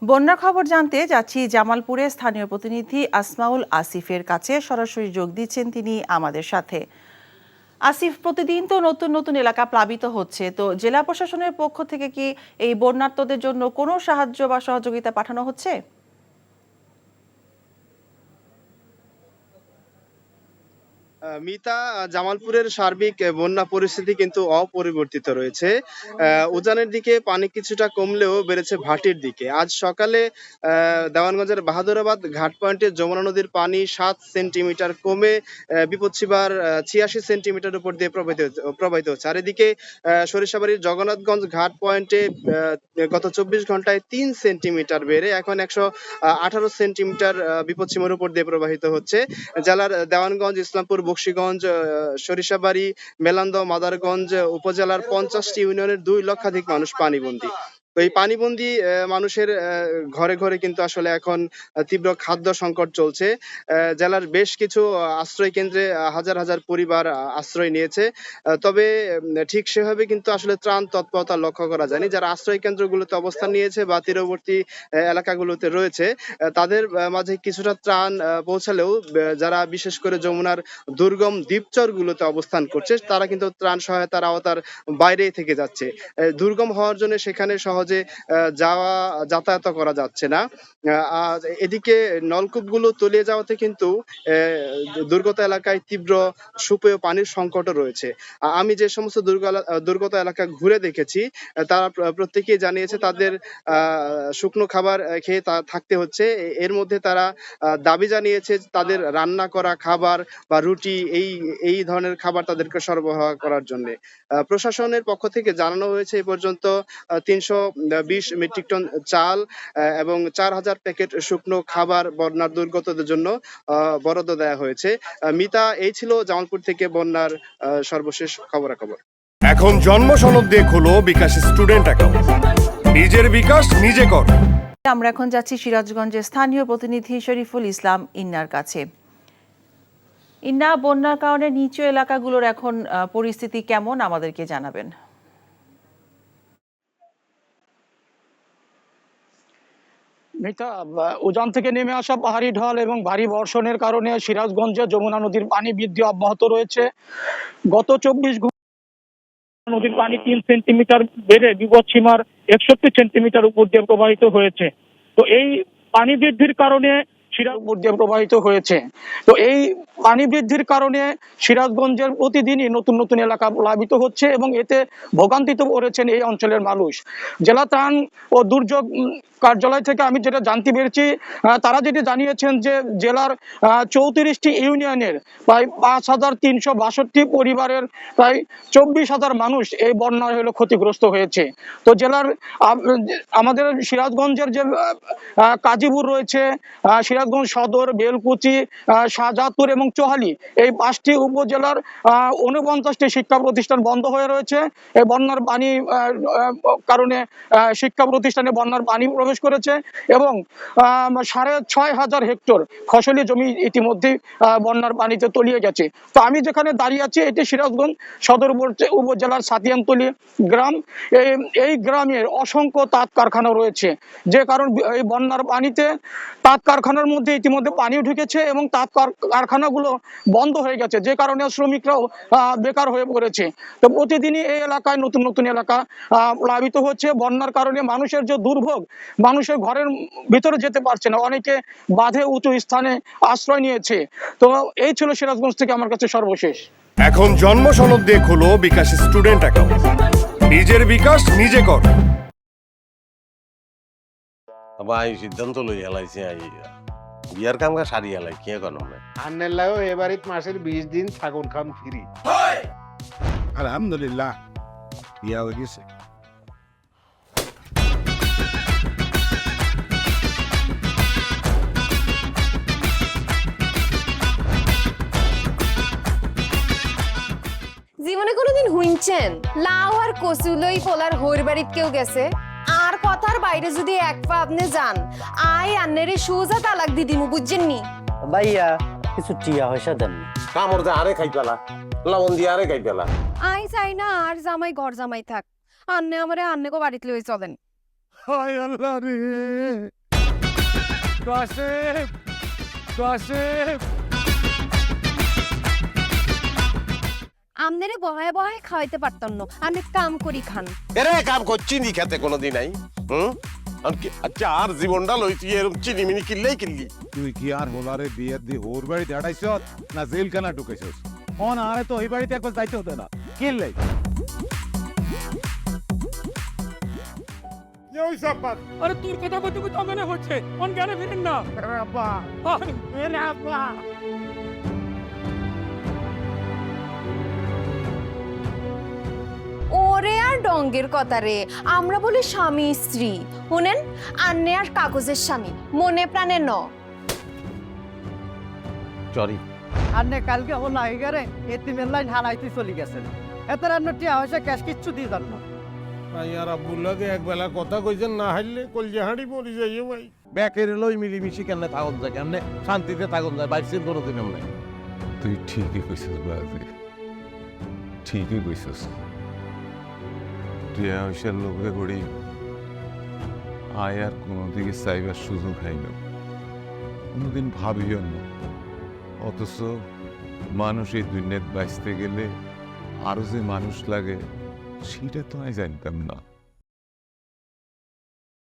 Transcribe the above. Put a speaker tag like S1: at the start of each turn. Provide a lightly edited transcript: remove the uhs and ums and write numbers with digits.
S1: বন্যার খবর জানতে যাচ্ছি জামালপুরে স্থানীয় প্রতিনিধি আসমাউল আসিফের কাছে। সরাসরি যোগ দিচ্ছেন তিনি আমাদের সাথে। আসিফ, প্রতিদিন তো নতুন নতুন এলাকা প্লাবিত হচ্ছে, তো জেলা প্রশাসনের পক্ষ থেকে কি এই বন্যার্তদের জন্য কোনো সাহায্য বা সহযোগিতা পাঠানো হচ্ছে?
S2: মিতা, জামালপুরের সার্বিক বন্যা পরিস্থিতি কিন্তু অপরিবর্তিত রয়েছে। উজানের দিকে পানি কিছুটা কমলেও বেড়েছে ভাটির দিকে। আজ সকালে দেওয়ানগঞ্জের বাহাদুরাবাদ ঘাট পয়েন্টে যমুনা নদীর পানি 7 সেন্টিমিটার কমে বিপৎসীমার 86 সেন্টিমিটার উপর দিয়ে প্রবাহিত হচ্ছে। আর এদিকে সরিষাবাড়ির জগন্নাথগঞ্জ ঘাট পয়েন্টে গত 24 ঘন্টায় 3 সেন্টিমিটার বেড়ে এখন 118 সেন্টিমিটার বিপৎসীমার উপর দিয়ে প্রবাহিত হচ্ছে। জেলার দেওয়ানগঞ্জ, ইসলামপুর, বকশীগঞ্জ, সরিষাবাড়ি, মেলান্দ, মাদারগঞ্জ উপজেলার 50টি ইউনিয়নের 2 লক্ষাধিক মানুষ পানিবন্দী। তো এই পানিবন্দী মানুষের ঘরে ঘরে কিন্তু আসলে এখন তীব্র খাদ্য সংকট চলছে। জেলার বেশ কিছু আশ্রয় কেন্দ্রে হাজার হাজার পরিবার আশ্রয় নিয়েছে। তবে ঠিক সেভাবে কিন্তু আসলে ত্রাণ তৎপরতা লক্ষ্য করা যায়নি। যারা আশ্রয় কেন্দ্রগুলোতে অবস্থান নিয়েছে বা তীরবর্তী এলাকাগুলোতে রয়েছে, তাদের মাঝে কিছুটা ত্রাণ পৌঁছালেও যারা বিশেষ করে যমুনার দুর্গম দ্বীপচরগুলোতে অবস্থান করছে, তারা কিন্তু ত্রাণ সহায়তার আওতার বাইরেই থেকে যাচ্ছে। দুর্গম হওয়ার জন্য সেখানে সহজে যাতায়াত করা যাচ্ছে না। আর এদিকে নলকূপগুলো তলিয়ে যাওয়াতে কিন্তু দুর্গত এলাকায় তীব্র সুপেয় পানির সংকটও রয়েছে। আমি যে সমস্ত দুর্গত এলাকা ঘুরে দেখেছি, তারা প্রত্যেকেই জানিয়েছে তাদের শুকনো খাবার খেয়ে থাকতে হচ্ছে। এর মধ্যে তারা দাবি জানিয়েছে তাদের রান্না করা খাবার বা রুটি এই ধরনের খাবার তাদেরকে সরবরাহ করার জন্য। প্রশাসনের পক্ষ থেকে জানানো হয়েছে এ পর্যন্ত 320 মেট্রিক টন চাল এবং 4000 প্যাকেট শুকনো খাবার বন্যার দুর্গতদের জন্য বরাদ্দ দেওয়া হয়েছে। মিতা, এই ছিল জামালপুর থেকে বন্যার সর্বশেষ খবরাখবর।
S3: এখন জন্ম সনদ দিয়ে খোলো বিকাশ স্টুডেন্ট অ্যাকাউন্ট। নিজের বিকাশ নিজে কর।
S1: আমরা এখন যাচ্ছি সিরাজগঞ্জের স্থানীয় প্রতিনিধি শরীফুল ইসলাম ইন্নার কাছে। ইন্না, বন্যার কারণে নিচু এলাকাগুলোর এখন পরিস্থিতি কেমন আমাদেরকে জানাবেন।
S4: মিতা, উজান থেকে নেমে আসা পাহাড়ি ঢল এবং ভারী বর্ষণের কারণে সিরাজগঞ্জে যমুনা নদীর পানি বৃদ্ধি অব্যাহত রয়েছে। গত 24 ঘন্টা নদীর পানি 3 সেন্টিমিটার বেড়ে বিপৎসীমার 61 সেন্টিমিটার উপর দিয়ে প্রবাহিত হয়েছে। তো এই পানি বৃদ্ধির কারণে উপর দিয়ে প্রবাহিত হয়েছে। তো এই পানি বৃদ্ধির কারণে সিরাজগঞ্জের প্রতিদিনই নতুন নতুন এলাকা প্লাবিত হচ্ছে এবং এতে ভোগান্তিতে পড়েছেন এই অঞ্চলের মানুষ। জেলা ত্রাণ ও দুর্যোগ কার্যালয় থেকে আমি যেটা জানতে পেরেছি, তারা যেটা জানিয়েছেন যে জেলার 34টি ইউনিয়নের প্রায় 5362 পরিবারের প্রায় 24,000 মানুষ এই বন্যায় ক্ষতিগ্রস্ত হয়েছে। তো জেলার আমাদের সিরাজগঞ্জের যে কাজীপুর রয়েছে, সিরাজগঞ্জ সদর, বেলকুচি, শাহজাদপুর এবং চোহালি, এই 5টি উপজেলার 49টি শিক্ষা প্রতিষ্ঠান বন্ধ হয়ে রয়েছে। এই বন্যার পানি কারণে শিক্ষা প্রতিষ্ঠানে বন্যার পানি প্রবেশ করেছে এবং 6,500 হেক্টর ফসলি জমি ইতিমধ্যে বন্যার পানিতে তলিয়ে গেছে। তো আমি যেখানে দাঁড়িয়ে আছি, এটি সিরাজগঞ্জ সদর উপজেলার সাতিয়ানতলী গ্রাম। এই গ্রামের অসংখ্য তাঁত কারখানা রয়েছে, যে কারণ এই বন্যার পানিতে তাঁত কারখানার মধ্যে ইতিমধ্যে পানি ঢুকেছে এবং তাঁত কারখানাগুলো বন্ধ হয়ে গেছে, যে কারণে শ্রমিকরাও বেকার হয়ে পড়েছে। তো প্রতিদিনই এই এলাকায় নতুন নতুন এলাকা প্লাবিত হচ্ছে। বন্যার কারণে মানুষের যে দুর্ভোগ, মানুষের ঘরের ভিতরে যেতে পারছে না, অনেকে বাঁধে উঁচু স্থানে আশ্রয় নিয়েছে। তো এই ছিল সিরাজগঞ্জ থেকে আমার কাছে সর্বশেষ।
S3: এখন জন্ম সনদ দিয়ে খোলো বিকাশ স্টুডেন্ট অ্যাকাউন্ট। নিজের বিকাশ নিজে কর।
S5: ভাই সিদ্ধান্ত লই হেলাইছে বিয়ার কাম কা সারি হেলাই কে কোন
S6: আন্নের লাগো এবারিত মাসের 20 দিন ছাগল খাম ফ্রি।
S7: আলহামদুলিল্লাহ বিয়া হয়ে গেছে।
S8: জীবনে কোনোদিন হুইনছেন লাউ আর কচুলই পোলার হইর বাড়িত কেউ গেছে আর কথার বাইরে যদি এক পা আপনি যান, আই আন্নেরে সুজা তালাক দি দিমু, বুঝছেন নি?
S9: ভাইয়া কিছু টিয়া পয়সা দেন।
S5: কামর দে আরে খাই পেলা, লবণ দিয়ে আরে খাই পেলা।
S8: আই চাই না আর জামাই ঘর জামাই থাক, আন্নে আমারে আন্নে কো বাড়িতে লই চলেন।
S3: হায় আল্লাহ রে কাশেম কাশেম
S8: আমনেরে বহায় বহায় খাওয়াইতে পারতাম না, আমি কাম করি খান।
S5: এরে কাম করছি নি খেতে কোনোদিন নাই আচ্ছা আর জীবনটা লই তুই এরকম চিনিমিনি কিনলেই কিনলি।
S7: তুই কি আর হোলারে বিয়ে দিয়ে ওর বাড়িতে আড়াইছ না জেলখানা ঢুকেছিস? অন আরে তো ওই বাড়িতে একবার যাইতে হতো না, কিনলে ওই সাপাত।
S4: আরে তোর কথা কইতে কইতে মনে হচ্ছে কোন জ্ঞানে ফিরেন না।
S7: আব্বা
S4: এরে আব্বা,
S8: ওরে আর ডঙ্গের কথা রে, আমরা বলি স্বামী স্ত্রী। শুনেন, আন্নে আর কাগজের স্বামী, মনে প্রাণে ন।
S5: সরি
S9: আন্নে কালকে ও নাইগারে এতিমের লাইন হারাইতে চলে গেছেন। এত রান্না টিয়া হয়েছে ক্যাশ কিচ্ছু দিয়ে যান না।
S3: আর আব্বুল্লাহকে একবেলা কথা কইছেন না হাইলে কলজে হাঁড়ি পড়ি যাইও ভাই।
S7: ব্যাকের লই মিলিমিশি কেমনে থাকুন যায়, কেমনে শান্তিতে থাকুন যায়, বাইসের কোনো দিন এমনি।
S10: তুই ঠিকই কইছিস বাজে, ঠিকই কইছিস। তুই আয়সার লোকে করি আয় আর কোনো দিকে চাইবার সুযোগ হয়নি, কোনোদিন ভাবিও না। অথচ মানুষ এই দুনিয়াত বাঁচতে গেলে আরো যে মানুষ লাগে সেটা তো আমি জানতাম না।